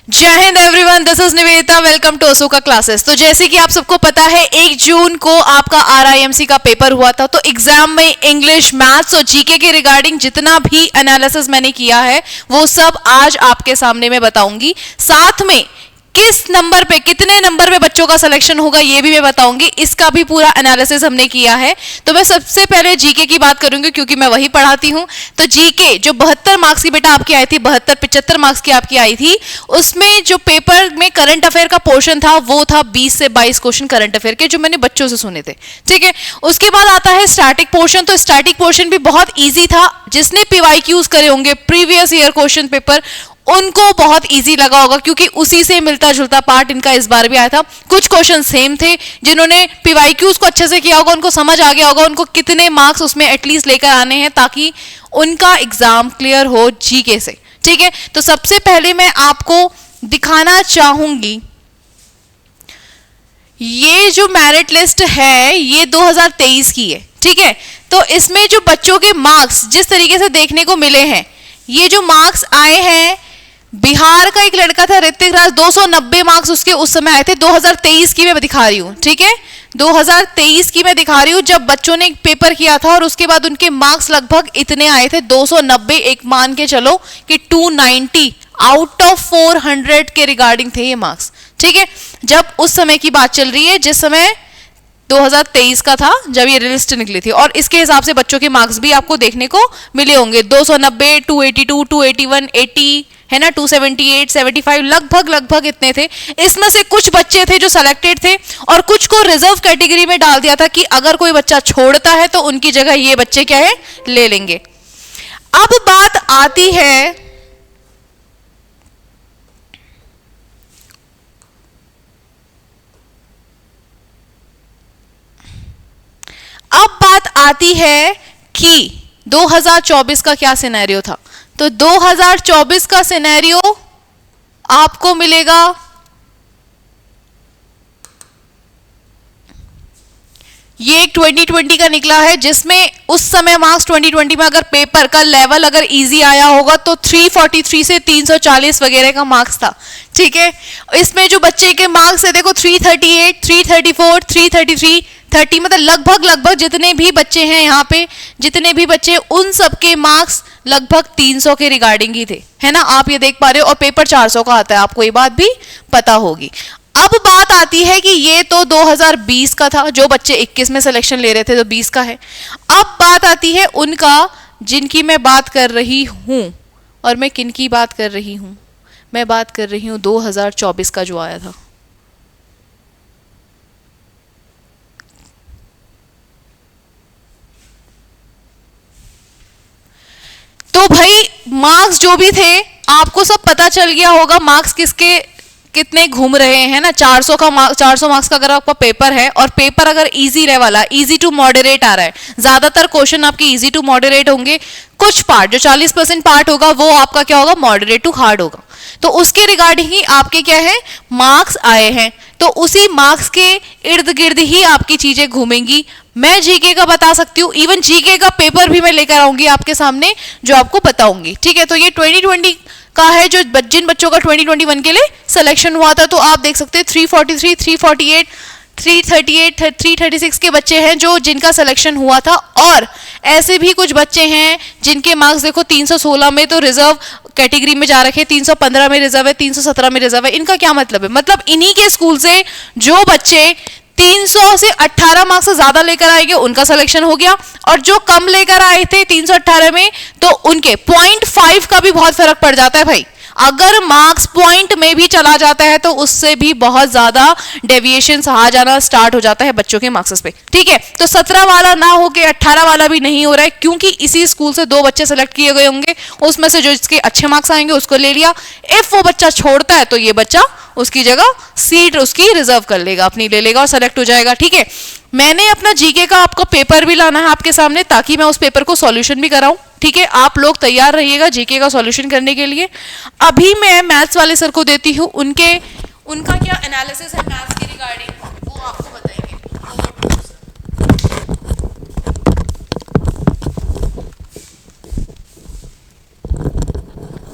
जय हिंद everyone, this is Nivedita. Welcome to Osoka classes. तो जैसे कि आप सबको पता है 1 जून को आपका आरआईएमसी का पेपर हुआ था। तो एग्जाम में इंग्लिश, मैथ्स और जीके के रिगार्डिंग जितना भी एनालिसिस मैंने किया है वो सब आज आपके सामने मैं बताऊंगी। साथ में किस नंबर पे, कितने नंबर पे बच्चों का सिलेक्शन होगा ये भी मैं बताऊंगी। इसका भी पूरा एनालिसिस हमने किया है। तो मैं सबसे पहले जीके की बात करूंगी क्योंकि मैं वही पढ़ाती हूँ। तो जीके जो 72 मार्क्स की बेटा आपकी आई थी, 72-75 मार्क्स की आपकी आई थी, उसमें जो पेपर में करंट अफेयर का पोर्शन था वो था 20 से 22 क्वेश्चन करंट अफेयर के, जो मैंने बच्चों से सुने थे। ठीक है, उसके बाद आता है स्टैटिक पोर्शन। तो स्टैटिक पोर्शन भी बहुत ईजी था। जिसने पीवाईक्यूज करे होंगे, प्रीवियस ईयर क्वेश्चन पेपर, उनको बहुत इजी लगा होगा क्योंकि उसी से मिलता जुलता पार्ट इनका इस बार भी आया था। कुछ क्वेश्चन सेम थे। जिन्होंने पीवाईक्यूज को अच्छे से किया होगा उनको समझ आ गया होगा उनको कितने मार्क्स उसमें एटलीस्ट लेकर आने हैं ताकि उनका एग्जाम क्लियर हो जीके से। ठीक है, तो सबसे पहले मैं आपको दिखाना चाहूंगी ये जो मेरिट लिस्ट है ये 2023 की है। ठीक है, तो इसमें जो बच्चों के मार्क्स जिस तरीके से देखने को मिले हैं, ये जो मार्क्स आए हैं, बिहार का एक लड़का था ऋतिक राज, 290 मार्क्स उसके उस समय आए थे। 2023 की मैं दिखा रही हूँ। ठीक है, 2023 की मैं दिखा रही हूँ जब बच्चों ने पेपर किया था और उसके बाद उनके मार्क्स लगभग इतने आए थे, 290। एक मान के चलो कि 290 आउट ऑफ 400 के रिगार्डिंग थे ये मार्क्स। ठीक है, जब उस समय की बात चल रही है जिस समय 2023 का था जब ये लिस्ट निकली थी, और इसके हिसाब से बच्चों के मार्क्स भी आपको देखने को मिले होंगे। 290, 282, 281, 80 है ना, 278, 75, लगभग इतने थे। इसमें से कुछ बच्चे थे जो सेलेक्टेड थे और कुछ को रिजर्व कैटेगरी में डाल दिया था कि अगर कोई बच्चा छोड़ता है तो उनकी जगह ये बच्चे क्या है ले लेंगे। अब बात आती है कि 2024 का क्या सिनेरियो था। तो 2024 का सिनेरियो आपको मिलेगा, ये एक 2020 का निकला है जिसमें उस समय मार्क्स 2020 में अगर पेपर का लेवल अगर इजी आया होगा तो 343 से 340 वगैरह का मार्क्स था। ठीक है, इसमें जो बच्चे के मार्क्स है देखो 338, 334, 333, 30, मतलब लगभग जितने भी बच्चे हैं यहाँ पे, जितने भी बच्चे उन सबके मार्क्स लगभग 300 के रिगार्डिंग ही थे, है ना। आप ये देख पा रहे हो, और पेपर 400 का आता है, आपको ये बात भी पता होगी। अब बात आती है कि ये तो 2020 का था, जो बच्चे 21 में सिलेक्शन ले रहे थे तो 20 का है। अब बात आती है उनका जिनकी मैं बात कर रही हूं, और मैं किन की बात कर रही हूं, मैं बात कर रही हूं 2024 का जो आया था। तो भाई मार्क्स जो भी थे आपको सब पता चल गया होगा, मार्क्स किसके कितने घूम रहे हैं ना। 400 मार्क्स का अगर आपका पेपर है और पेपर अगर इजी रहे वाला, इजी टू मॉडरेट आ रहा है, ज्यादातर क्वेश्चन आपके इजी टू मॉडरेट होंगे, कुछ पार्ट जो 40% पार्ट होगा वो आपका क्या होगा, मॉडरेट टू हार्ड होगा। तो उसके रिगार्डिंग ही आपके क्या है मार्क्स आए हैं। तो उसी मार्क्स के इर्द गिर्द ही आपकी चीजें घूमेंगी। मैं जीके का बता सकती हूँ, इवन जीके का पेपर भी मैं लेकर आऊंगी आपके सामने जो आपको बताऊंगी। ठीक है, तो ये 2020 का है जो जिन बच्चों का 2021 के लिए सिलेक्शन हुआ था। तो आप देख सकते हैं 343, 348, 338, 336 के बच्चे हैं जो जिनका सिलेक्शन हुआ था। और ऐसे भी कुछ बच्चे हैं जिनके मार्क्स देखो 316 में तो रिजर्व कैटेगरी में जा रखे, 315 में रिजर्व है, 317 में रिजर्व है। इनका क्या मतलब है, मतलब इन्हीं के स्कूल से जो बच्चे 300 से 18 मार्क्स से ज्यादा लेकर आएंगे उनका सिलेक्शन हो गया, और जो कम लेकर आए थे 318 में तो उनके 0.5 का भी बहुत फर्क पड़ जाता है भाई। अगर मार्क्स पॉइंट में भी चला जाता है तो उससे भी बहुत ज्यादा डेविएशन आ जाना स्टार्ट हो जाता है बच्चों के मार्क्स पे। ठीक है, तो 17 वाला ना हो के 18 वाला भी नहीं हो रहा है क्योंकि इसी स्कूल से 2 बच्चे सेलेक्ट किए गए होंगे, उसमें से जो इसके अच्छे मार्क्स आएंगे उसको ले लिया। इफ वो बच्चा छोड़ता है तो ये बच्चा उसकी जगह सीट उसकी रिजर्व कर लेगा, अपनी ले लेगा और सेलेक्ट हो जाएगा। ठीक है, मैंने अपना जीके का आपको पेपर भी लाना है आपके सामने ताकि मैं उस पेपर को सॉल्यूशन भी कराऊं। ठीक है, आप लोग तैयार रहिएगा जीके का सॉल्यूशन करने के लिए। अभी मैं मैथ्स वाले सर को देती हूँ, उनका क्या एनालिसिस है मैथ्स की रिगार्डिंग वो आपको बताएंगे।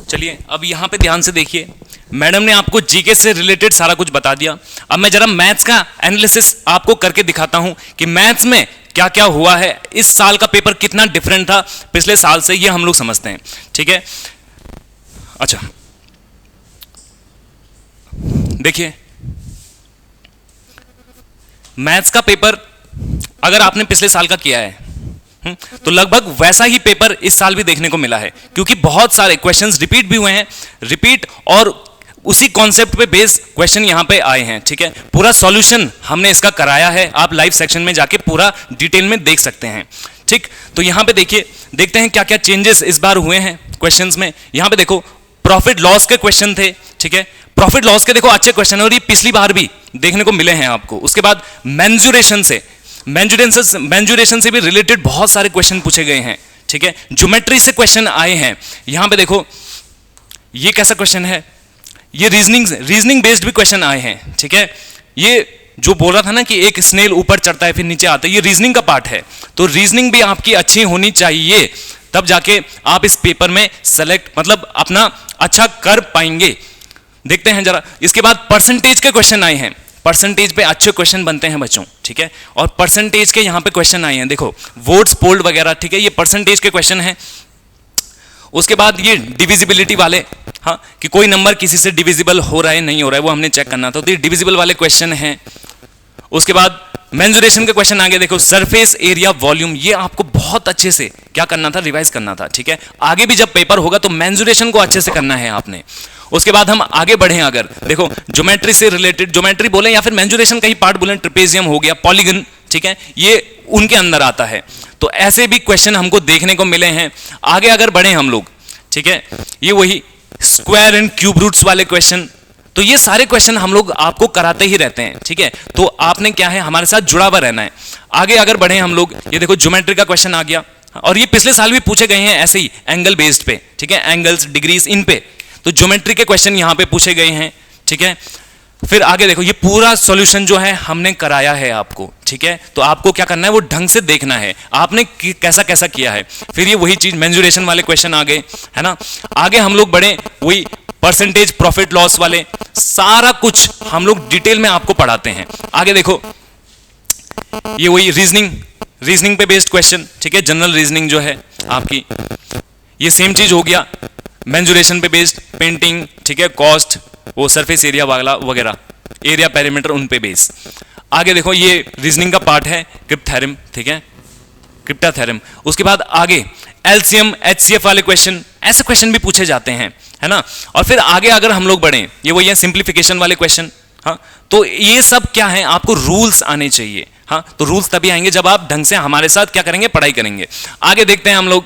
चलिए अब यहाँ पे ध्यान से देखिए, मैडम ने आपको जीके से रिलेटेड सारा कुछ बता दिया। अब मैं जरा मैथ्स का एनालिसिस आपको करके दिखाता हूं कि मैथ्स में क्या क्या हुआ है, इस साल का पेपर कितना डिफरेंट था पिछले साल से, ये हम लोग समझते हैं। ठीक है, अच्छा देखिए, मैथ्स का पेपर अगर आपने पिछले साल का किया है तो लगभग वैसा ही पेपर इस साल भी देखने को मिला है, क्योंकि बहुत सारे क्वेश्चंस रिपीट भी हुए हैं, रिपीट और उसी कॉन्सेप्ट पे बेस्ड क्वेश्चन यहां पे आए हैं। ठीक है, पूरा सॉल्यूशन हमने इसका कराया है, आप लाइव सेक्शन में जाके पूरा डिटेल में देख सकते हैं। ठीक, तो यहां पे देखिए, देखते हैं क्या क्या चेंजेस इस बार हुए हैं क्वेश्चंस में। यहां पे देखो प्रॉफिट लॉस के क्वेश्चन थे। ठीक है, प्रॉफिट लॉस के देखो अच्छे क्वेश्चन, और ये पिछली बार भी देखने को मिले हैं आपको। उसके बाद मेंजुरेशन से भी रिलेटेड बहुत सारे क्वेश्चन पूछे गए हैं। ठीक है, ज्योमेट्री से क्वेश्चन आए हैं। यहां पे देखो ये कैसा क्वेश्चन है, ये रीजनिंग बेस्ड भी क्वेश्चन आए हैं। ठीक है, ये जो बोल रहा था ना कि एक स्नेल ऊपर चढ़ता है फिर नीचे आता है, ये रीजनिंग का पार्ट है। तो रीजनिंग भी आपकी अच्छी होनी चाहिए, तब जाके आप इस पेपर में सेलेक्ट मतलब अपना अच्छा कर पाएंगे। देखते हैं जरा, इसके बाद परसेंटेज के क्वेश्चन आए हैं। परसेंटेज पे अच्छे क्वेश्चन बनते हैं बच्चों। ठीक है, और परसेंटेज के यहां पे क्वेश्चन आए हैं, देखो वोट्स पोल्ड वगैरह। ठीक है, ये परसेंटेज के क्वेश्चन हैं। उसके बाद ये डिविजिबिलिटी वाले, हाँ, कि कोई नंबर किसी से डिविजिबल हो रहा है नहीं हो रहा है, वो हमने चेक करना था, तो ये डिविजिबल वाले क्वेश्चन हैं। उसके बाद मेंजुरेशन के क्वेश्चन आगे देखो, सरफेस एरिया वॉल्यूम, ये आपको बहुत अच्छे से क्या करना था, रिवाइज करना था। ठीक है, आगे भी जब पेपर होगा तो मेंजुरेशन को अच्छे से करना है आपने। उसके बाद हम आगे बढ़े, अगर देखो ज्योमेट्री से रिलेटेड, ज्योमेट्री बोले या फिर मेंजुरेशन का ही पार्ट बोले, ट्रेपेजियम हो गया, पॉलीगन, ठीक है, ये उनके अंदर आता है। तो ऐसे भी क्वेश्चन हमको देखने को मिले हैं। आगे अगर बढ़े हम लोग, ठीक है, ये वही स्क्वायर एंड क्यूब रूट्स वाले क्वेश्चन, तो ये सारे क्वेश्चन हम लोग आपको कराते ही रहते हैं। ठीक है, तो आपने क्या है, हमारे साथ जुड़ा हुआ रहना है। आगे अगर बढ़े हम लोग, ये देखो ज्योमेट्री का क्वेश्चन आ गया, और ये पिछले साल भी पूछे गए हैं ऐसे ही एंगल बेस्ड पे। ठीक है, एंगल्स, डिग्रीज, इन पे तो ज्योमेट्री के क्वेश्चन यहां पे पूछे गए हैं। ठीक है, फिर आगे देखो, ये पूरा सॉल्यूशन जो है हमने कराया है आपको। ठीक है, तो आपको क्या करना है, वो ढंग से देखना है आपने कैसा कैसा किया है। फिर ये वही चीज मेंजुरेशन वाले क्वेश्चन आ गए, है ना। आगे हम लोग बढ़े, वही परसेंटेज, प्रॉफिट लॉस वाले, सारा कुछ हम लोग डिटेल में आपको पढ़ाते हैं। आगे देखो, ये वही रीजनिंग पे बेस्ड क्वेश्चन। ठीक है, जनरल रीजनिंग जो है आपकी, ये सेम चीज हो गया। मेंजुरेशन पे बेस्ड, पेंटिंग, ठीक है, कॉस्ट, वो सरफेस एरिया वाला वगैरह, एरिया पैरामीटर, उन पे बेस। आगे देखो, ये रीजनिंग का पार्ट है, क्रिप्ट थ्योरम, ठीक है, क्रिप्टा थ्योरम। उसके बाद आगे एलसीएम, एचसीएफ वाले क्वेश्चन, ऐसे क्वेश्चन भी पूछे जाते हैं, है ना। और फिर आगे अगर हम लोग बढ़े, ये वही है सिंप्लीफिकेशन वाले क्वेश्चन। हाँ, तो ये सब क्या है, आपको रूल्स आने चाहिए। हाँ, तो रूल्स तभी आएंगे जब आप ढंग से हमारे साथ क्या करेंगे, पढ़ाई करेंगे। आगे देखते हैं हम लोग,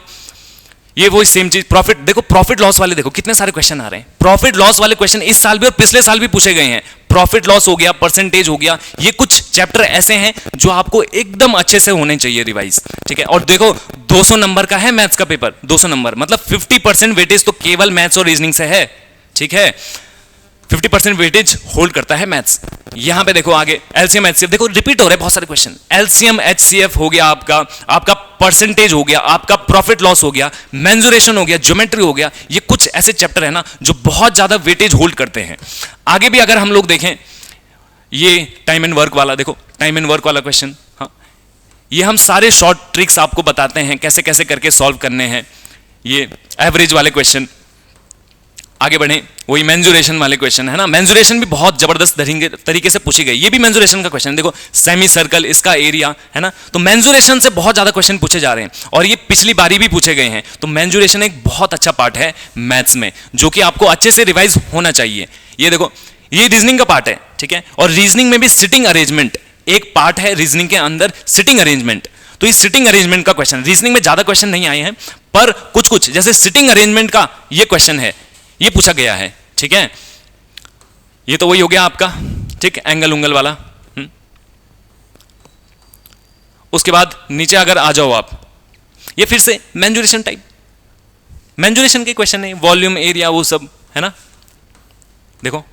ये वही सेम चीज, प्रॉफिट, देखो प्रॉफिट लॉस वाले, देखो कितने सारे क्वेश्चन आ रहे हैं। प्रॉफिट लॉस वाले क्वेश्चन इस साल भी और पिछले साल भी पूछे गए हैं। प्रॉफिट लॉस हो गया, परसेंटेज हो गया, ये कुछ चैप्टर ऐसे हैं जो आपको एकदम अच्छे से होने चाहिए रिवाइज। ठीक है, और देखो 200 नंबर का है मैथ्स का पेपर, 200 नंबर मतलब 50% वेटेज तो केवल मैथ्स और रीजनिंग से है। ठीक है, 50% वेटेज होल्ड करता है मैथ्स। यहां पे देखो आगे एलसीएम, एचसीएफ, देखो रिपीट हो रहे हैं बहुत सारे क्वेश्चन। एलसीएम, एचसीएफ हो गया आपका परसेंटेज हो गया, आपका प्रॉफिट लॉस हो गया, मेंजुरेशन हो गया, ज्योमेट्री हो गया। ये कुछ ऐसे चैप्टर है ना जो बहुत ज्यादा वेटेज होल्ड करते हैं। आगे भी अगर हम लोग देखें, ये टाइम एंड वर्क वाला, देखो टाइम एंड वर्क वाला क्वेश्चन, हाँ, ये हम सारे शॉर्ट ट्रिक्स आपको बताते हैं कैसे कैसे करके सॉल्व करने हैं। ये एवरेज वाले क्वेश्चन। आगे बढ़े, वही मेंजुरेशन वाले क्वेश्चन, है ना। मेंजुरेशन भी बहुत जबरदस्त तरीके से पूछी गई। ये भी मेंजुरेशन का क्वेश्चन, देखो सेमी सर्कल, इसका एरिया, है ना। तो मेंजुरेशन से बहुत ज्यादा क्वेश्चन पूछे जा रहे हैं, और ये पिछली बारी भी पूछे गए हैं। तो मेंजुरेशन एक बहुत अच्छा पार्ट है मैथ्स में, जो कि आपको अच्छे से रिवाइज होना चाहिए। ये देखो, ये रीजनिंग का पार्ट है, ठीक है। और रीजनिंग में भी सिटिंग अरेंजमेंट एक पार्ट है, रीजनिंग के अंदर सिटिंग अरेंजमेंट। तो इस सिटिंग अरेंजमेंट का क्वेश्चन, रीजनिंग में ज्यादा क्वेश्चन नहीं आए हैं, पर कुछ कुछ जैसे सिटिंग अरेंजमेंट का ये क्वेश्चन है, ये पूछा गया है। ठीक है, ये तो वही हो गया आपका, ठीक, एंगल उंगल वाला। उसके बाद नीचे अगर आ जाओ आप, ये फिर से मेंजुरेशन टाइप, मेंजुरेशन के क्वेश्चन है, वॉल्यूम, एरिया, वो सब, है ना। देखो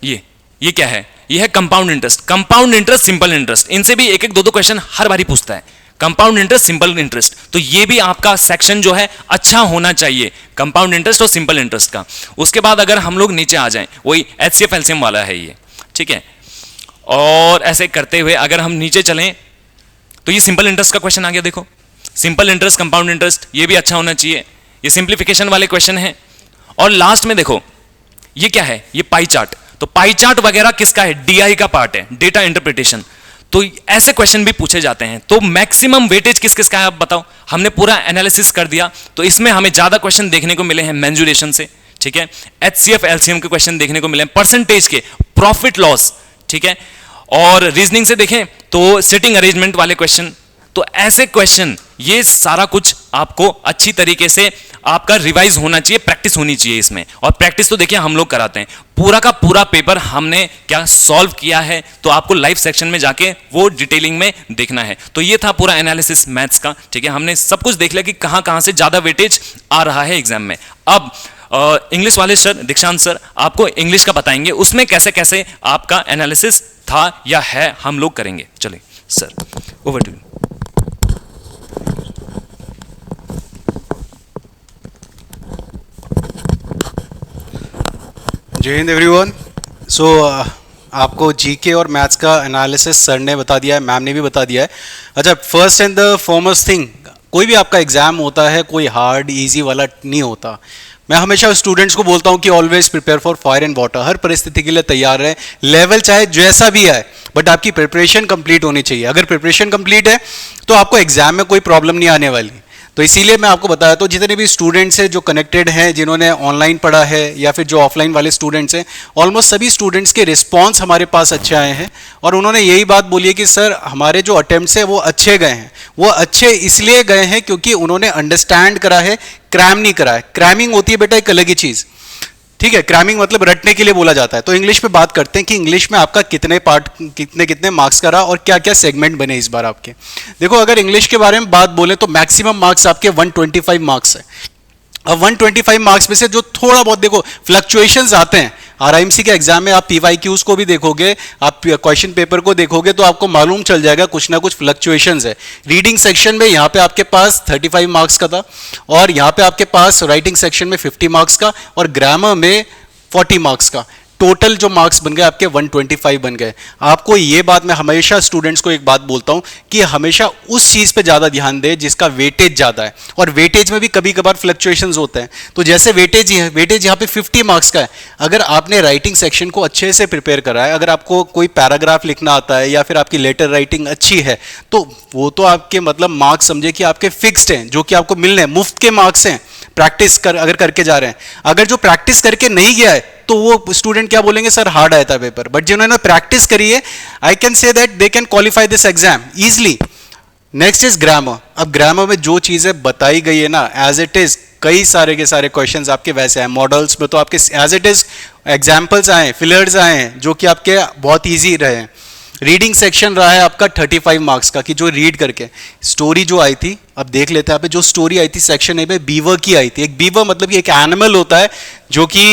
ये क्या है, ये है compound interest, compound interest, simple interest. इनसे भी एक एक दो दो क्वेश्चन हर बारी पूछता है। Compound interest, simple interest. तो ये भी आपका सेक्शन जो है अच्छा होना चाहिए, कंपाउंड इंटरेस्ट और सिंपल इंटरेस्ट का। उसके बाद अगर हम लोग नीचे आ जाएं, वही HCF LCM वाला है ये, ठीक है। और ऐसे करते हुए अगर हम नीचे चलें तो ये सिंपल इंटरेस्ट का क्वेश्चन आ गया। देखो, सिंपल इंटरेस्ट, कंपाउंड इंटरेस्ट, ये भी अच्छा होना चाहिए। ये सिंप्लीफिकेशन वाले क्वेश्चन है। और लास्ट में देखो, ये क्या है, ये पाई चार्ट। तो पाई चार्ट वगैरह किसका है, DI का पार्ट है, डेटा इंटरप्रिटेशन। तो ऐसे क्वेश्चन भी पूछे जाते हैं। तो मैक्सिमम वेटेज किस किस का है आप बताओ। हमने पूरा एनालिसिस कर दिया, तो इसमें हमें ज्यादा क्वेश्चन देखने को मिले हैं मेंजुरेशन से, ठीक है। HCF LCM के क्वेश्चन देखने को मिले हैं, परसेंटेज के, प्रॉफिट लॉस, ठीक है। और रीजनिंग से देखें तो सिटिंग अरेंजमेंट वाले क्वेश्चन। तो ऐसे क्वेश्चन, ये सारा कुछ आपको अच्छी तरीके से आपका रिवाइज होना चाहिए, प्रैक्टिस होनी चाहिए इसमें। और प्रैक्टिस तो देखिए हम लोग कराते हैं, पूरा का पूरा पेपर हमने क्या सॉल्व किया है, तो आपको लाइव सेक्शन में जाके वो डिटेलिंग में देखना है। तो ये था पूरा एनालिसिस मैथ्स का, ठीक है। हमने सब कुछ देख लिया कि कहां कहां से ज्यादा वेटेज आ रहा है एग्जाम में। अब इंग्लिश वाले सर, दीक्षांत सर, आपको इंग्लिश का बताएंगे, उसमें कैसे कैसे आपका एनालिसिस था या है, हम लोग करेंगे। चलिए सर, ओवर टू यू। जय हिंद एवरीवन। सो आपको जीके और मैथ्स का एनालिसिस सर ने बता दिया है, मैम ने भी बता दिया है। अच्छा, first and the foremost thing, कोई भी आपका एग्जाम होता है, कोई हार्ड इजी वाला नहीं होता। मैं हमेशा स्टूडेंट्स को बोलता हूँ कि always prepare for fire and water, हर परिस्थिति के लिए तैयार रहें, लेवल चाहे जैसा भी आए, बट आपकी प्रिपरेशन कंप्लीट होनी चाहिए। अगर प्रिपरेशन कंप्लीट है तो आपको एग्जाम में कोई प्रॉब्लम नहीं आने वाली। तो इसीलिए मैं आपको बताया, तो जितने भी स्टूडेंट्स हैं जो कनेक्टेड हैं, जिन्होंने ऑनलाइन पढ़ा है या फिर जो ऑफलाइन वाले स्टूडेंट्स हैं, ऑलमोस्ट सभी स्टूडेंट्स के रिस्पांस हमारे पास अच्छे आए हैं। और उन्होंने यही बात बोली है कि सर हमारे जो अटेम्प्ट्स हैं वो अच्छे गए हैं। वो अच्छे इसलिए गए हैं क्योंकि उन्होंने अंडरस्टैंड करा है, क्रैम नहीं करा है। क्रैमिंग होती है बेटा एक अलग ही चीज़, ठीक है। क्रैमिंग मतलब रटने के लिए बोला जाता है। तो इंग्लिश में बात करते हैं कि इंग्लिश में आपका कितने पार्ट, कितने कितने मार्क्स का रहा और क्या क्या सेगमेंट बने इस बार आपके। देखो, अगर इंग्लिश के बारे में बात बोले तो मैक्सिमम मार्क्स आपके 125 मार्क्स है। अब 125 मार्क्स में से जो थोड़ा बहुत देखो फ्लक्चुएशंस आते हैं, आरआईएमसी के एग्जाम में आप पीवाईक्यूज को भी देखोगे, आप क्वेश्चन पेपर को देखोगे तो आपको मालूम चल जाएगा कुछ ना कुछ फ्लक्चुएशंस है। रीडिंग सेक्शन में यहाँ पे आपके पास 35 मार्क्स का था, और यहाँ पे आपके पास राइटिंग सेक्शन में 50 मार्क्स का, और ग्रामर में 40 मार्क्स का। टोटल जो मार्क्स बन गए आपके 125 बन गए। आपको ये बात मैं हमेशा स्टूडेंट्स को एक बात बोलता हूं कि हमेशा उस चीज पे ज्यादा ध्यान दे जिसका वेटेज ज्यादा है, और वेटेज में भी कभी कभार फ्लक्चुएशंस होते हैं। तो जैसे वेटेज यहाँ पे 50 मार्क्स का है। अगर आपने राइटिंग सेक्शन को अच्छे से प्रिपेयर करा है, अगर आपको कोई पैराग्राफ लिखना आता है या फिर आपकी लेटर राइटिंग अच्छी है, तो वो तो आपके मतलब मार्क्स समझे कि आपके फिक्स्ड हैं, जो कि आपको मिलने हैं, मुफ्त के मार्क्स हैं। प्रैक्टिस कर अगर करके जा रहे हैं, अगर जो प्रैक्टिस करके नहीं गया है तो वो स्टूडेंट क्या बोलेंगे, सर हार्ड आया था पेपर। बट जिन्होंने प्रैक्टिस करी है, I can say that they can qualify this exam easily. Next is grammar. अब ग्रामर में जो चीजें बताई गई है ना, एज इट इज कई सारे के सारे क्वेश्चंस आपके वैसे हैं। मॉडल्स में तो आपके एज इट इज एग्जाम्पल्स आए, फिलर्स आए हैं जो कि आपके बहुत ईजी रहे हैं। रीडिंग सेक्शन रहा है आपका 35 मार्क्स का, कि जो रीड करके स्टोरी जो आई थी, अब देख लेते हैं। यहाँ पे जो स्टोरी आई थी सेक्शन ए में, बीवर की आई थी। एक बीवर मतलब कि एक एनिमल होता है जो कि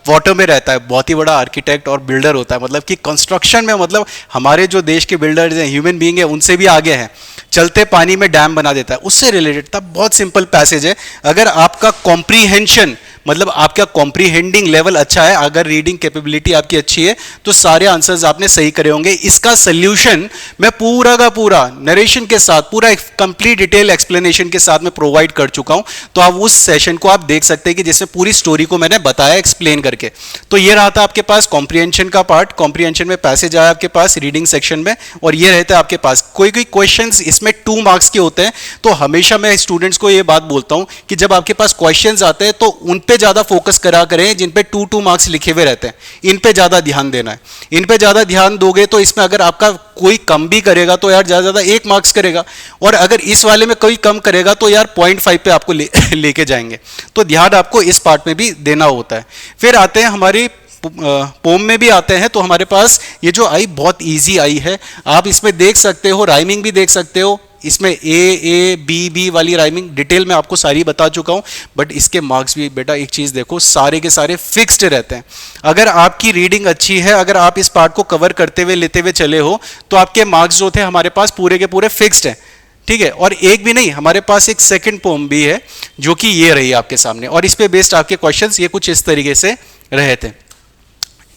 वाटर में रहता है, बहुत ही बड़ा आर्किटेक्ट और बिल्डर होता है। मतलब कि कंस्ट्रक्शन में, मतलब हमारे जो देश के बिल्डर्स हैं, ह्यूमन बीइंग है, उनसे भी आगे हैं। चलते पानी में डैम बना देता है, उससे रिलेटेड था। बहुत सिंपल पैसेज है। अगर आपका कॉम्प्रीहेंशन, मतलब आपका कॉम्प्रीहेंडिंग लेवल अच्छा है, अगर रीडिंग कैपेबिलिटी आपकी अच्छी है, तो सारे आंसर्स आपने सही करे होंगे। इसका सोल्यूशन मैं पूरा का पूरा नरेशन के साथ, पूरा कंप्लीट डिटेल एक्सप्लेनेशन के साथ में प्रोवाइड कर चुका हूं। तो आप उस सेशन को आप देख सकते हैं कि जिसमें पूरी स्टोरी को मैंने बताया एक्सप्लेन करके। तो ये रहा था आपके पास कॉम्प्रीहेंशन का पार्ट। कॉम्प्रीहेंशन में पैसेज आया आपके पास रीडिंग सेक्शन में, और ये रहता है आपके पास कोई कोई क्वेश्चंस इसमें 2 मार्क्स के होते हैं। तो हमेशा मैं स्टूडेंट्स को ये बात बोलता हूं कि जब आपके पास क्वेश्चंस आते हैं तो उन पे ज्यादा फोकस करा करें जिन पे 2-2 मार्क्स लिखे हुए रहते हैं। इन पे ज्यादा ध्यान देना है। इन पे ज्यादा ध्यान दोगे तो इसमें अगर आपका कोई कम भी करेगा तो यार ज्यादा 1 मार्क्स करेगा, और अगर इस वाले में कोई कम करेगा तो यार 0.5 पे आपको लेके जाएंगे। तो ध्यान आपको इस पार्ट में भी देना होता है। फिर आते हैं हमारी पोम में भी आते हैं। तो हमारे पास ये जो आई बहुत इजी आई है, आप इसमें देख सकते हो, राइमिंग भी देख सकते हो। इसमें ए बी बी वाली राइमिंग डिटेल में आपको सारी बता चुका हूं। बट इसके मार्क्स भी बेटा एक चीज देखो, सारे के सारे फिक्स्ड रहते हैं। अगर आपकी रीडिंग अच्छी है, अगर आप इस पार्ट को कवर करते हुए लेते हुए चले हो, तो आपके मार्क्स जो थे हमारे पास पूरे के पूरे फिक्स्ड हैं। ठीक है, और एक भी नहीं, हमारे पास एक सेकंड पोम भी है जो कि ये रही आपके सामने, और इस पे बेस्ड आपके क्वेश्चंस ये कुछ इस तरीके से रहे थे।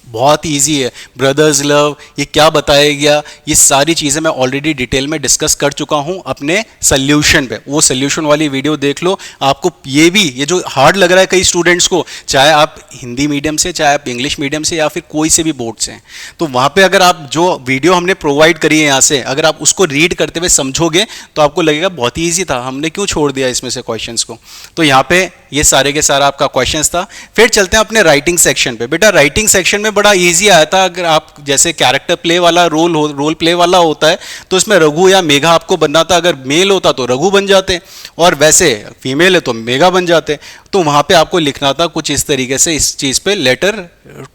बहुत इजी है, ब्रदर्स लव, ये क्या बताया गया, ये सारी चीज़ें मैं ऑलरेडी डिटेल में डिस्कस कर चुका हूँ अपने सोल्यूशन पे, वो सोल्यूशन वाली वीडियो देख लो। आपको ये भी, ये जो हार्ड लग रहा है कई स्टूडेंट्स को, चाहे आप हिंदी मीडियम से, चाहे आप इंग्लिश मीडियम से, या फिर कोई से भी बोर्ड से हैं, तो वहाँ पे अगर आप जो वीडियो हमने प्रोवाइड करी है यहाँ से, अगर आप उसको रीड करते हुए समझोगे तो आपको लगेगा बहुत ही ईजी था, हमने क्यों छोड़ दिया इसमें से क्वेश्चंस को। तो यहाँ पे ये सारे के सारा आपका क्वेश्चंस था। फिर चलते हैं अपने राइटिंग सेक्शन पे। बेटा राइटिंग सेक्शन में बड़ा इजी आया था, अगर आप जैसे कैरेक्टर प्ले वाला रोल प्ले वाला होता है तो इसमें रघु या मेघा आपको बनना था, अगर मेल होता तो रघु बन जाते, और वैसे फीमेल है तो मेघा बन जाते। तो वहाँ पे आपको लिखना था कुछ इस तरीके से, इस चीज़ पे, letter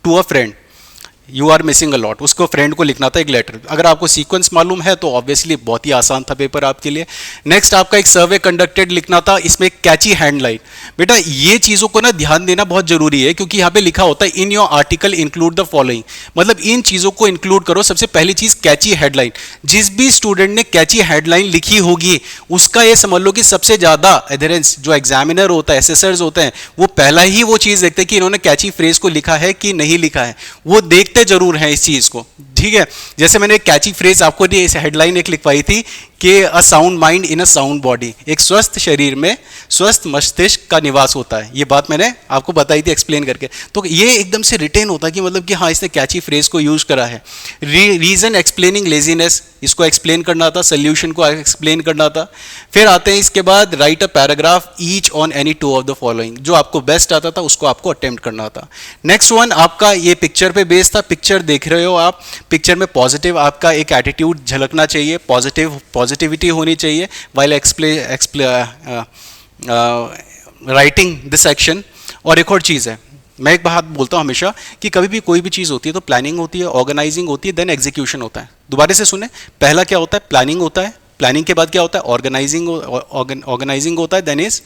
to a friend, you are missing a lot, उसको फ्रेंड को लिखना था एक लेटर। अगर आपको सीक्वेंस मालूम है तो ऑब्वियसली बहुत ही आसान था पेपर आपके लिए। नेक्स्ट आपका एक सर्वे कंडक्टेड लिखना था, इसमें एक कैची हैंडलाइन। बेटा ये चीज़ों को ना ध्यान देना बहुत जरूरी है, क्योंकि यहाँ पे लिखा होता है in your article include the following, मतलब इन चीज़ों को इंक्लूड करो। सबसे पहली चीज़ कैची हेडलाइन, जिस भी स्टूडेंट ने कैची हेडलाइन लिखी होगी उसका ये समझ लो कि सबसे ज़्यादा एडहेरेंस, जो एग्जामिनर होता है, एसेसर्स होते हैं, वो पहला ही वो चीज़ देखते हैं कि इन्होंने कैची फ्रेज को लिखा है कि नहीं लिखा है, वो देखते जरूर हैं इस चीज को, ठीक है। जैसे मैंने एक कैची फ्रेज आपको इस हेडलाइन एक लिखवाई थी कि a sound mind in a sound body, एक स्वस्थ शरीर में स्वस्थ मस्तिष्क का निवास होता है, ये बात मैंने आपको बताई थी एक्सप्लेन करके। तो ये एकदम से रिटेन होता है कि मतलब कि हाँ इसने कैची फ्रेज को यूज करा है। रीजन एक्सप्लेनिंग लेजीनेस, इसको एक्सप्लेन करना था, सोल्यूशन को एक्सप्लेन करना था। फिर आते हैं इसके बाद right a paragraph each on any two of the following, जो आपको बेस्ट आता था उसको आपको अटेम्प्ट करना था। नेक्स्ट वन आपका ये पिक्चर पे बेस्ड था, पिक्चर देख रहे हो आप, पिक्चर में पॉजिटिव आपका एक एटीट्यूड झलकना चाहिए, पॉजिटिविटी होनी चाहिए वाइल राइटिंग दिस सेक्शन। और एक और चीज़ है, मैं एक बात बोलता हूँ हमेशा कि कभी भी कोई भी चीज़ होती है तो प्लानिंग होती है, ऑर्गेनाइजिंग होती है, देन एग्जीक्यूशन होता है। दोबारा से सुने, पहला क्या होता है, प्लानिंग होता है, प्लानिंग के बाद क्या होता है, ऑर्गेनाइजिंग होता है, देन इज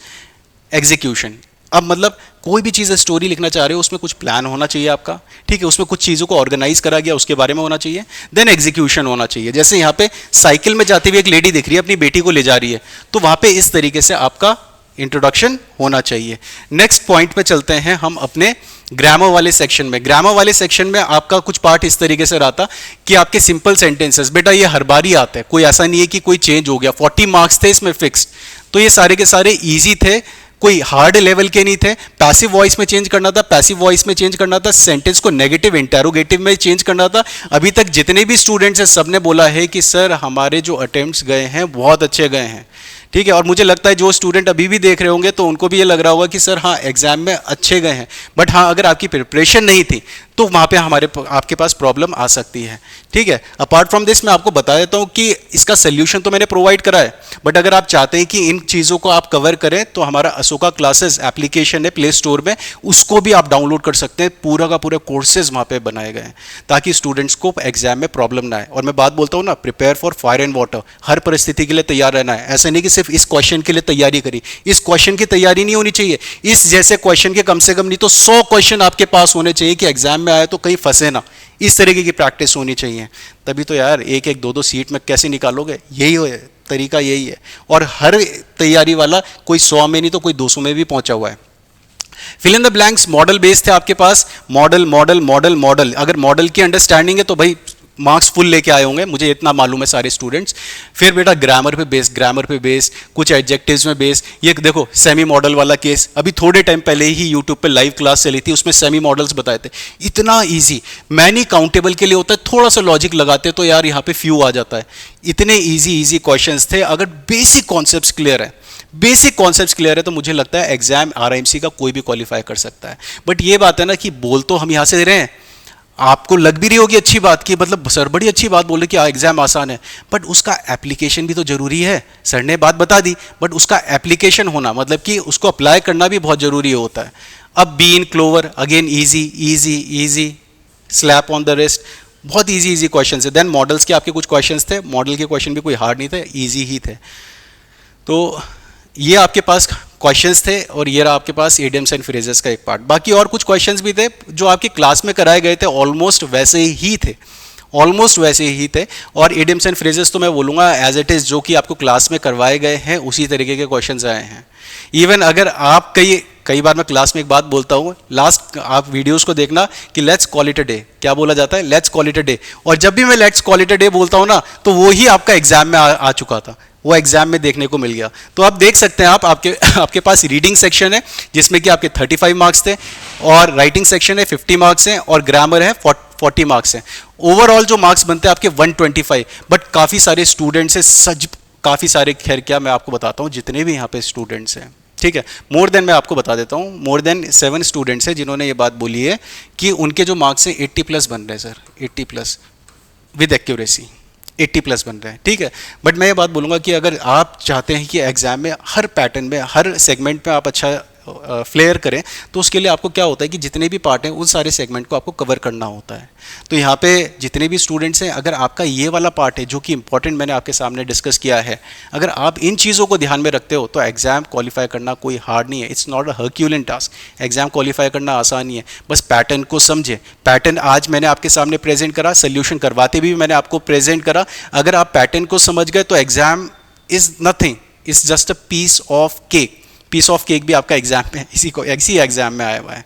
एग्जीक्यूशन। अब मतलब कोई भी चीज़ स्टोरी लिखना चाह रहे हो उसमें कुछ प्लान होना चाहिए आपका, ठीक है, उसमें कुछ चीज़ों को ऑर्गेनाइज करा गया उसके बारे में होना चाहिए, देन एग्जीक्यूशन होना चाहिए। जैसे यहाँ पे साइकिल में जाती हुई एक लेडी दिख रही है, अपनी बेटी को ले जा रही है, तो वहाँ पे इस तरीके से आपका इंट्रोडक्शन होना चाहिए। नेक्स्ट पॉइंट पे चलते हैं हम अपने ग्रामर वाले सेक्शन में। ग्रामर वाले सेक्शन में आपका कुछ पार्ट इस तरीके से रहा था कि आपके सिंपल सेंटेंसेस, बेटा ये हर बार ही आता है, कोई ऐसा नहीं है कि कोई चेंज हो गया। 40 मार्क्स थे इसमें फिक्स्ड, तो ये सारे के सारे इजी थे, कोई हार्ड लेवल के नहीं थे। पैसिव वॉइस में चेंज करना था, पैसिव वॉइस में चेंज करना था, सेंटेंस को नेगेटिव इंटेरोगेटिव में चेंज करना था। अभी तक जितने भी स्टूडेंट्स हैं सबने बोला है कि सर हमारे जो अटेम्प्ट्स गए हैं बहुत अच्छे गए हैं, ठीक है। और मुझे लगता है जो स्टूडेंट अभी भी देख रहे होंगे तो उनको भी ये लग रहा होगा कि सर हाँ एग्जाम में अच्छे गए हैं, बट हाँ अगर आपकी प्रिपरेशन नहीं थी तो वहाँ पे आपके पास प्रॉब्लम आ सकती है, ठीक है। अपार्ट फ्रॉम दिस मैं आपको बता देता हूँ कि इसका सोल्यूशन तो मैंने प्रोवाइड करा है, बट अगर आप चाहते हैं कि इन चीज़ों को आप कवर करें तो हमारा अशोका क्लासेस एप्लीकेशन है प्ले स्टोर में, उसको भी आप डाउनलोड कर सकते हैं। पूरा का पूरा कोर्सेज वहाँ पे बनाए गए हैं ताकि स्टूडेंट्स को एग्जाम में प्रॉब्लम ना आए। और मैं बात बोलता हूँ ना, prepare for fire and water, हर परिस्थिति के लिए तैयार रहना है। ऐसा नहीं कि सिर्फ इस क्वेश्चन के लिए तैयारी करी, इस क्वेश्चन की तैयारी नहीं होनी चाहिए, इस जैसे क्वेश्चन के कम से कम नहीं तो 100 क्वेश्चन आपके पास होने चाहिए कि एग्जाम में आए तो कहीं फंसे ना, इस तरीके की प्रैक्टिस होनी चाहिए। तभी तो यार एक एक दो दो सीट में कैसे निकालोगे, यही हो तरीका यही है। और हर तैयारी वाला कोई 100 में नहीं तो कोई 200 में भी पहुंचा हुआ है। Fill in the blanks model base थे आपके पास, मॉडल मॉडल मॉडल मॉडल। अगर मॉडल की अंडरस्टैंडिंग है तो भाई मार्क्स फुल लेके आए होंगे, मुझे इतना मालूम है सारे स्टूडेंट्स। फिर बेटा ग्रामर पे बेस, कुछ एडजेक्टिव्स में बेस। ये देखो सेमी मॉडल वाला केस, अभी थोड़े टाइम पहले ही यूट्यूब पे लाइव क्लास चली थी, उसमें सेमी मॉडल्स बताए थे। इतना इजी, मैनी काउंटेबल के लिए होता है, थोड़ा सा लॉजिक लगाते तो यार यहाँ पे फ्यू आ जाता है। इतने इजी क्वेश्चंस थे। अगर बेसिक कॉन्सेप्ट्स क्लियर है, बेसिक कॉन्सेप्ट्स क्लियर है तो मुझे लगता है एग्जाम आरएमसी का कोई भी क्वालिफाई कर सकता है। बट ये बात है ना कि बोल तो हम यहाँ से रहे हैं, आपको लग भी रही होगी अच्छी बात की, मतलब सर बड़ी अच्छी बात बोले कि एग्जाम आसान है, बट उसका एप्लीकेशन भी तो जरूरी है। सर ने बात बता दी बट उसका एप्लीकेशन होना, मतलब कि उसको अप्लाई करना भी बहुत जरूरी होता है। अब be in clover again easy easy easy, slap on the wrist, बहुत इजी क्वेश्चन है। देन मॉडल्स के आपके कुछ क्वेश्चन थे, मॉडल के क्वेश्चन भी कोई हार्ड नहीं थे, ईजी ही थे। तो ये आपके पास क्वेश्चंस थे और ये रहा आपके पास इडियम्स एंड फ्रेजेस का एक पार्ट। बाकी और कुछ क्वेश्चंस भी थे जो आपकी क्लास में कराए गए थे, ऑलमोस्ट वैसे ही थे, ऑलमोस्ट वैसे ही थे। और इडियम्स एंड फ्रेजेस तो मैं बोलूँगा एज इट इज़ जो कि आपको क्लास में करवाए गए हैं उसी तरीके के क्वेश्चंस आए हैं। इवन अगर आप कई बार मैं क्लास में एक बात बोलता हूँ, लास्ट आप वीडियोस को देखना कि let's call it a day, क्या बोला जाता है, let's call it a day. और जब भी मैं let's call it a day बोलता हूँ ना, तो वो ही आपका एग्जाम में आ चुका था, वो एग्जाम में देखने को मिल गया। तो आप देख सकते हैं, आपके पास रीडिंग सेक्शन है जिसमें कि आपके 35 मार्क्स थे, और राइटिंग सेक्शन है 50 मार्क्स हैं, और ग्रामर है 40 मार्क्स हैं। ओवरऑल जो मार्क्स बनते हैं आपके 125। बट काफ़ी सारे स्टूडेंट्स हैं, काफ़ी सारे, खैर क्या मैं आपको बताता हूँ, जितने भी यहाँ पे स्टूडेंट्स हैं, ठीक है, मोर देन, मैं आपको बता देता हूँ, मोर देन 7 स्टूडेंट्स हैं जिन्होंने ये बात बोली है कि उनके जो मार्क्स हैं 80+ बन रहे हैं सर, 80+ विद एक्यूरेसी 80+ बन रहे हैं, ठीक है। बट मैं ये बात बोलूँगा कि अगर आप चाहते हैं कि एग्जाम में हर पैटर्न में, हर सेगमेंट में आप अच्छा फ्लेयर करें, तो उसके लिए आपको क्या होता है कि जितने भी पार्ट हैं उन सारे सेगमेंट को आपको कवर करना होता है। तो यहाँ पे जितने भी स्टूडेंट्स हैं, अगर आपका ये वाला पार्ट है जो कि इंपॉर्टेंट मैंने आपके सामने डिस्कस किया है, अगर आप इन चीज़ों को ध्यान में रखते हो तो एग्जाम क्वालिफाई करना कोई हार्ड नहीं है। It's not a herculean task. Exam qualify करना आसान ही है, बस पैटर्न को समझे। पैटर्न आज मैंने आपके सामने प्रेजेंट करा, सोल्यूशन करवाते भी मैंने आपको प्रेजेंट करा। अगर आप पैटर्न को समझ गए तो exam is nothing, it's just a piece of cake. Piece of cake भी आपका एग्जाम में इसी एग्जाम में आया हुआ है,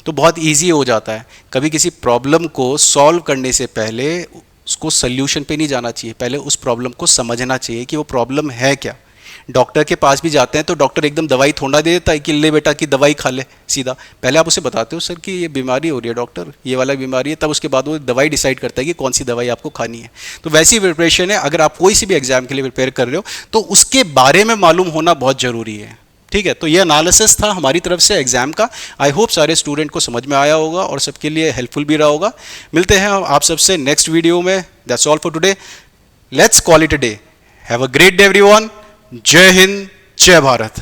तो बहुत इजी हो जाता है। कभी किसी प्रॉब्लम को सॉल्व करने से पहले उसको सल्यूशन पे नहीं जाना चाहिए, पहले उस प्रॉब्लम को समझना चाहिए कि वो प्रॉब्लम है क्या। डॉक्टर के पास भी जाते हैं तो डॉक्टर एकदम दवाई थोड़ा दे देता है कि ले बेटा की दवाई खा ले सीधा, पहले आप उसे बताते हो सर कि ये बीमारी हो रही है डॉक्टर, ये वाला बीमारी है, तब उसके बाद वो दवाई डिसाइड करता है कि कौन सी दवाई आपको खानी है। तो वैसी प्रिपरेशन है, अगर आप कोई सी भी एग्जाम के लिए प्रिपेयर कर रहे हो तो उसके बारे में मालूम होना बहुत ज़रूरी है, ठीक है। तो ये एनालिसिस था हमारी तरफ से एग्जाम का। आई होप सारे स्टूडेंट को समझ में आया होगा और सबके लिए हेल्पफुल भी रहा होगा। मिलते हैं आप सबसे नेक्स्ट वीडियो में। That's all for today, let's call it a day. Have a great day everyone. जय हिंद, जय भारत।